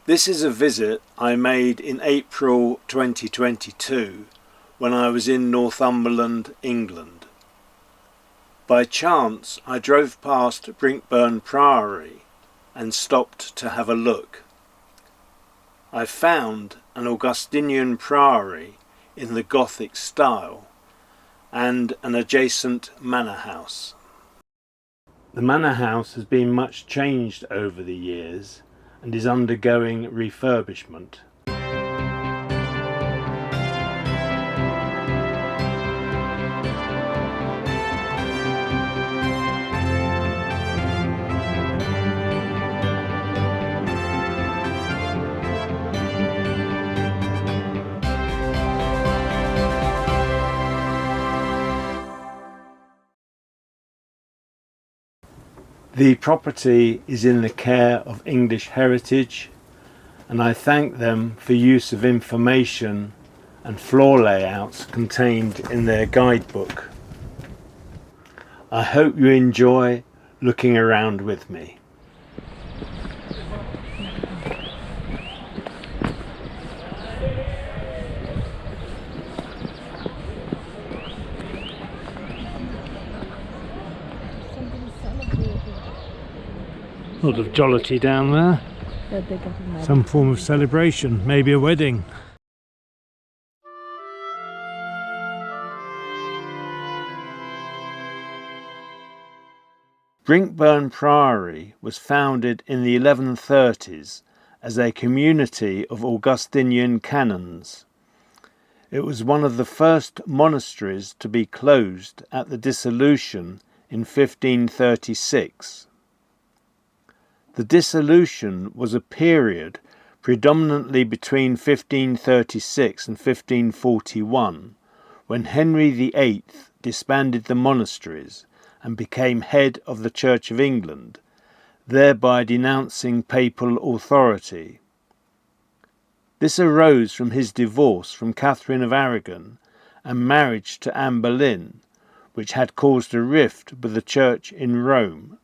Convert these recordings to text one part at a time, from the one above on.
This is a visit I made in April 2022 when I was in Northumberland, England. By chance I drove past Brinkburn Priory and stopped to have a look. I found an Augustinian priory in the Gothic style and an adjacent manor house. The manor house has been much changed over the years and is undergoing refurbishment. The property is in the care of English Heritage, and I thank them for use of information and floor layouts contained in their guidebook. I hope you enjoy looking around with me. A lot of jollity down there. Some form of celebration, maybe a wedding. Brinkburn Priory was founded in the 1130s as a community of Augustinian canons. It was one of the first monasteries to be closed at the Dissolution in 1536. The Dissolution was a period predominantly between 1536 and 1541, when Henry VIII disbanded the monasteries and became head of the Church of England, thereby denouncing papal authority. This arose from his divorce from Catherine of Aragon and marriage to Anne Boleyn, which had caused a rift with the Church in Rome.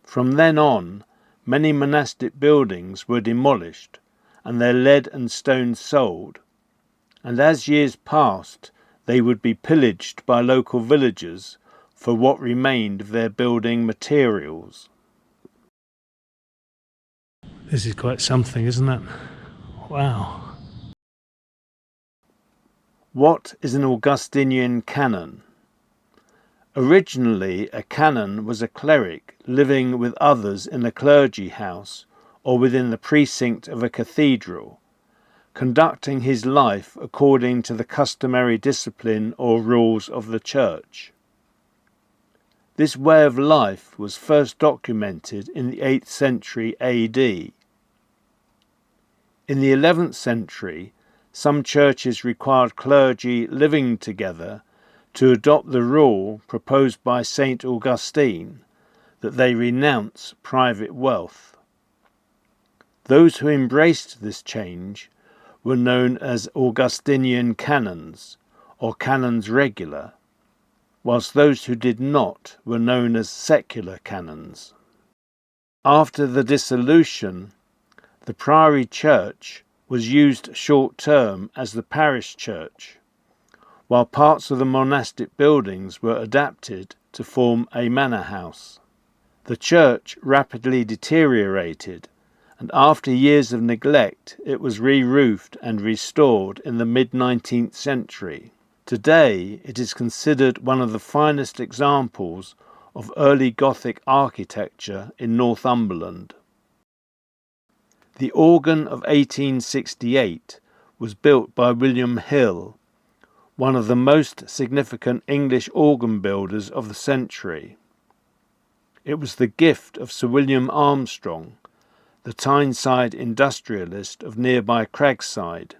From then on, many monastic buildings were demolished and their lead and stone sold, and as years passed, they would be pillaged by local villagers for what remained of their building materials. This is quite something, isn't it? Wow. What is an Augustinian canon? Originally, a canon was a cleric living with others in a clergy house or within the precinct of a cathedral, conducting his life according to the customary discipline or rules of the Church. This way of life was first documented in the 8th century AD. In the 11th century, some churches required clergy living together to adopt the rule proposed by St. Augustine that they renounce private wealth. Those who embraced this change were known as Augustinian canons or canons regular, whilst those who did not were known as secular canons. After the Dissolution, the priory church was used short-term as the parish church, while parts of the monastic buildings were adapted to form a manor house. The church rapidly deteriorated, and after years of neglect it was re-roofed and restored in the mid-19th century. Today it is considered one of the finest examples of early Gothic architecture in Northumberland. The organ of 1868 was built by William Hill, one of the most significant English organ builders of the century. It was the gift of Sir William Armstrong, the Tyneside industrialist of nearby Cragside.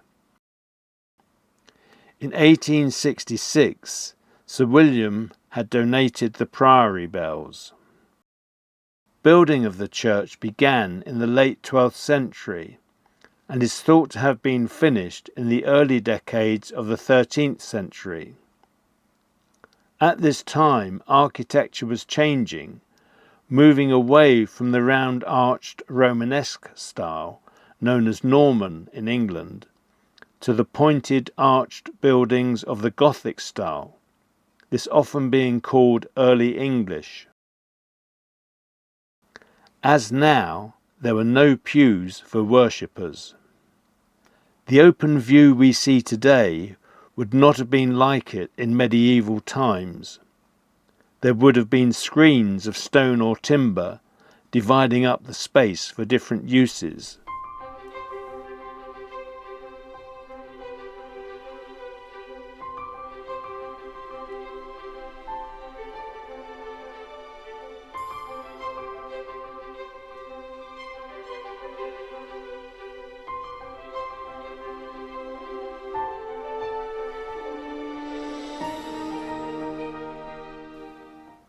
In 1866, Sir William had donated the priory bells. Building of the church began in the late 12th century and is thought to have been finished in the early decades of the 13th century. At this time, architecture was changing, moving away from the round-arched Romanesque style, known as Norman in England, to the pointed arched buildings of the Gothic style, this often being called Early English. As now, there were no pews for worshippers. The open view we see today would not have been like it in medieval times. There would have been screens of stone or timber dividing up the space for different uses.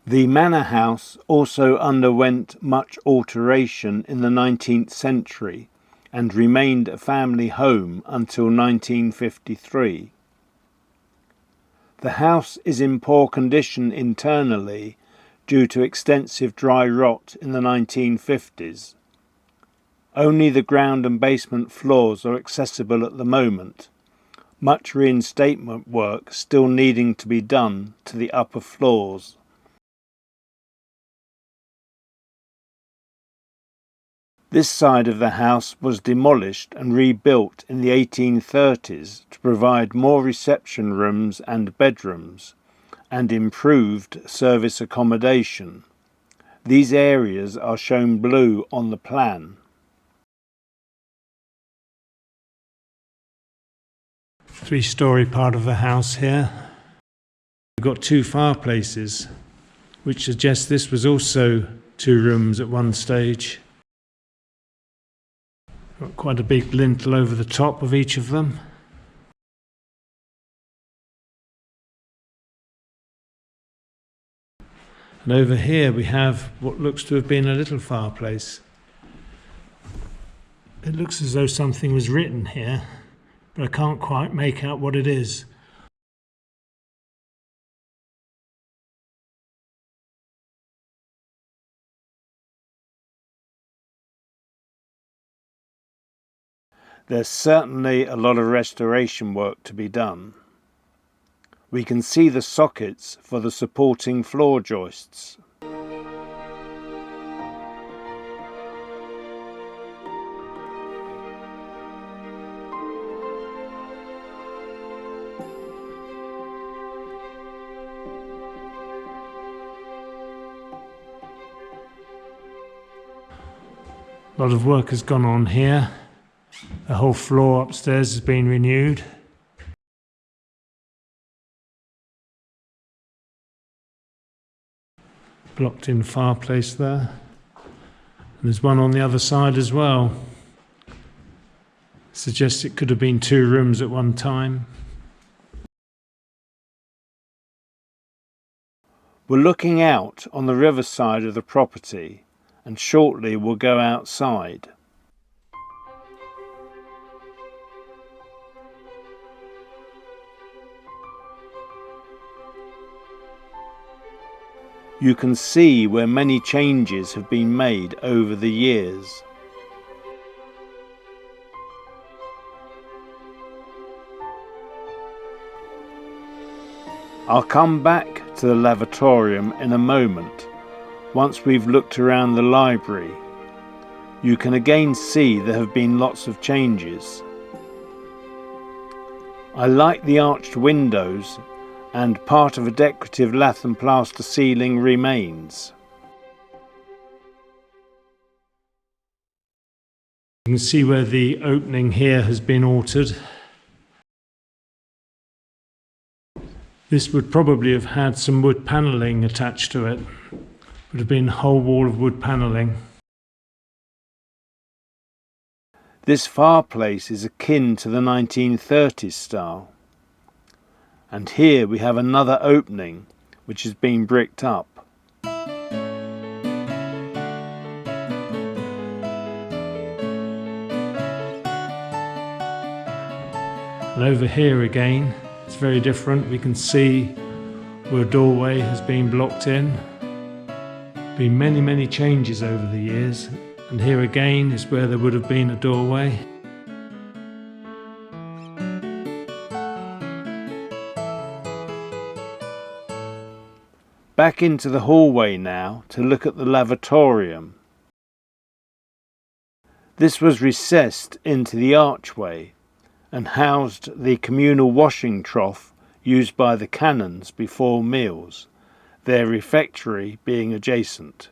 The manor house also underwent much alteration in the 19th century and remained a family home until 1953. The house is in poor condition internally due to extensive dry rot in the 1950s. Only the ground and basement floors are accessible at the moment, much reinstatement work still needing to be done to the upper floors. This side of the house was demolished and rebuilt in the 1830s to provide more reception rooms and bedrooms, and improved service accommodation. These areas are shown blue on the plan. Three-storey part of the house here. We've got two fireplaces, which suggests this was also 2 rooms at one stage. Got quite a big lintel over the top of each of them. And over here we have what looks to have been a little fireplace. It looks as though something was written here, but I can't quite make out what it is. There's certainly a lot of restoration work to be done. We can see the sockets for the supporting floor joists. A lot of work has gone on here. The whole floor upstairs has been renewed. Blocked in fireplace there. And there's one on the other side as well. Suggests it could have been 2 rooms at one time. We're looking out on the riverside of the property, and shortly we'll go outside. You can see where many changes have been made over the years. I'll come back to the lavatorium in a moment, once we've looked around the library. You can again see there have been lots of changes. I like the arched windows, and part of a decorative lath and plaster ceiling remains. You can see where the opening here has been altered. This would probably have had some wood panelling attached to it. Would have been a whole wall of wood panelling. This fireplace is akin to the 1930s style. And here we have another opening, which has been bricked up. And over here again, it's very different. We can see where a doorway has been blocked in. Been many changes over the years, and here again is where there would have been a doorway. Back into the hallway now to look at the lavatorium. This was recessed into the archway and housed the communal washing trough used by the canons before meals, their refectory being adjacent.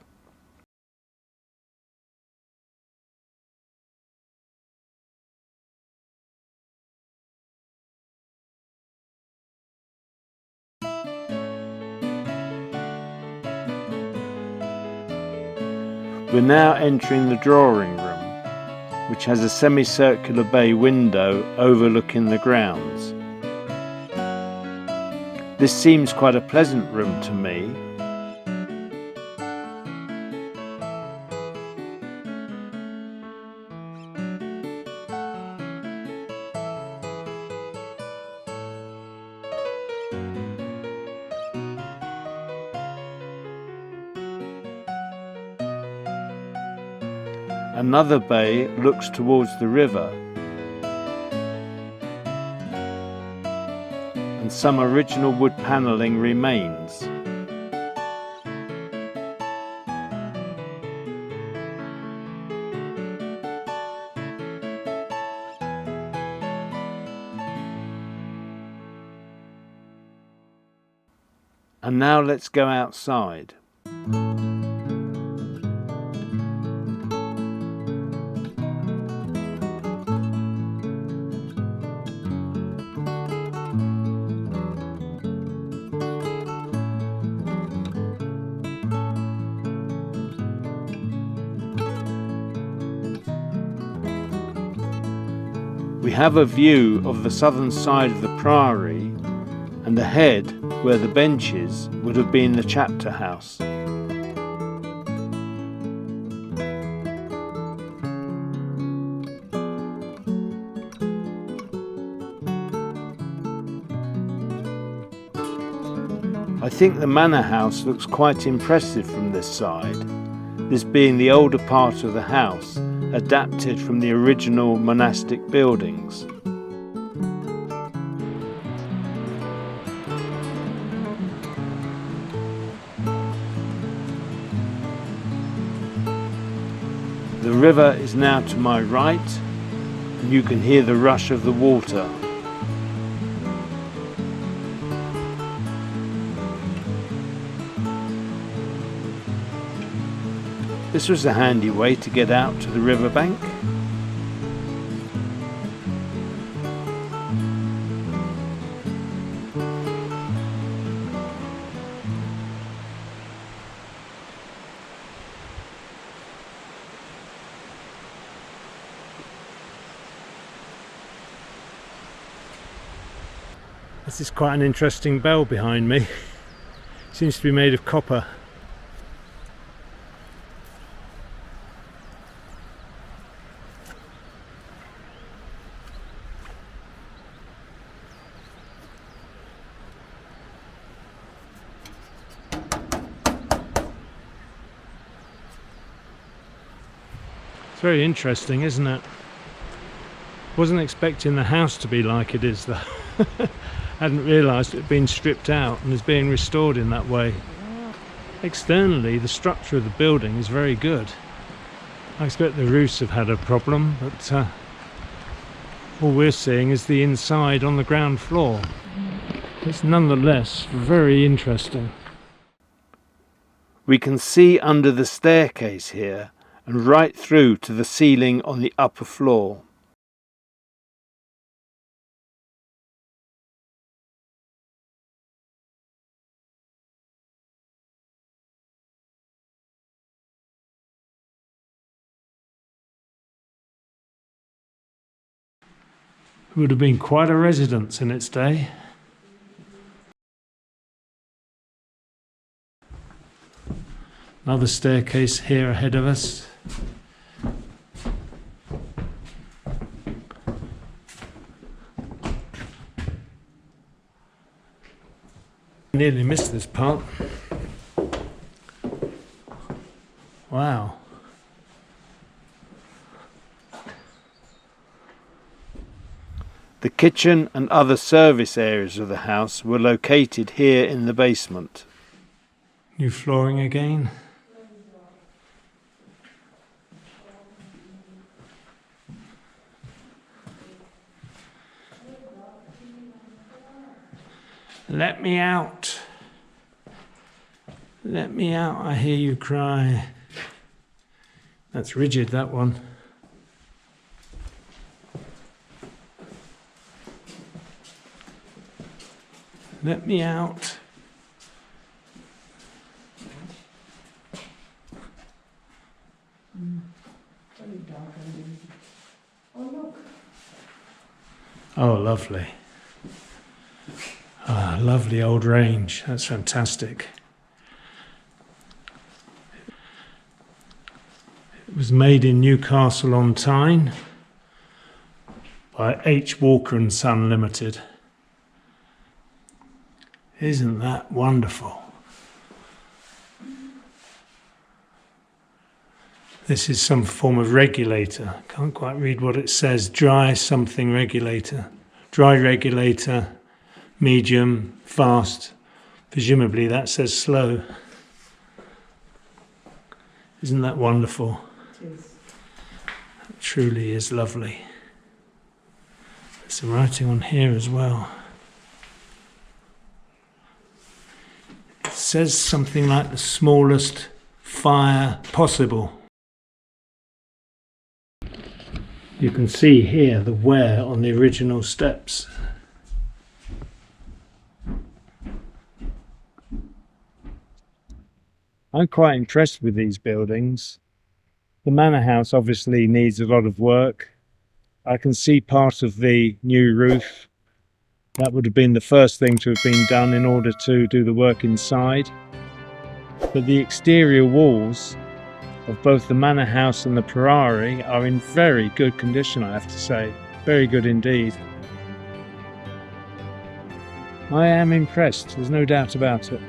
We're now entering the drawing room, which has a semicircular bay window overlooking the grounds. This seems quite a pleasant room to me. Another bay looks towards the river, and some original wood panelling remains. And now let's go outside. We have a view of the southern side of the priory, and ahead, where the bench is, would have been the chapter house. I think the manor house looks quite impressive from this side, this being the older part of the house, adapted from the original monastic buildings. The river is now to my right, and you can hear the rush of the water. This was a handy way to get out to the riverbank. This is quite an interesting bell behind me. Seems to be made of copper. It's very interesting, isn't it? Wasn't expecting the house to be like it is though. Hadn't realised it had been stripped out and is being restored in that way. Externally, the structure of the building is very good. I expect the roofs have had a problem, but all we're seeing is the inside on the ground floor. It's nonetheless very interesting. We can see under the staircase here and right through to the ceiling on the upper floor. It would have been quite a residence in its day. Another staircase here ahead of us. Nearly missed this part. Wow. The kitchen and other service areas of the house were located here in the basement. New flooring again. Let me out. Let me out, I hear you cry. That's rigid, that one. Let me out. Oh, lovely. Ah, lovely old range. That's fantastic. It was made in Newcastle on Tyne by H. Walker and Son Limited. Isn't that wonderful? This is some form of regulator. Can't quite read what it says. Dry something regulator. Dry regulator, medium, fast. Presumably that says slow. Isn't that wonderful? It is. That truly is lovely. There's some writing on here as well. It says something like the smallest fire possible. You can see here the wear on the original steps. I'm quite impressed with these buildings. The manor house obviously needs a lot of work. I can see part of the new roof. That would have been the first thing to have been done in order to do the work inside. But the exterior walls of both the manor house and the priory are in very good condition, I have to say. Very good indeed. I am impressed, there's no doubt about it.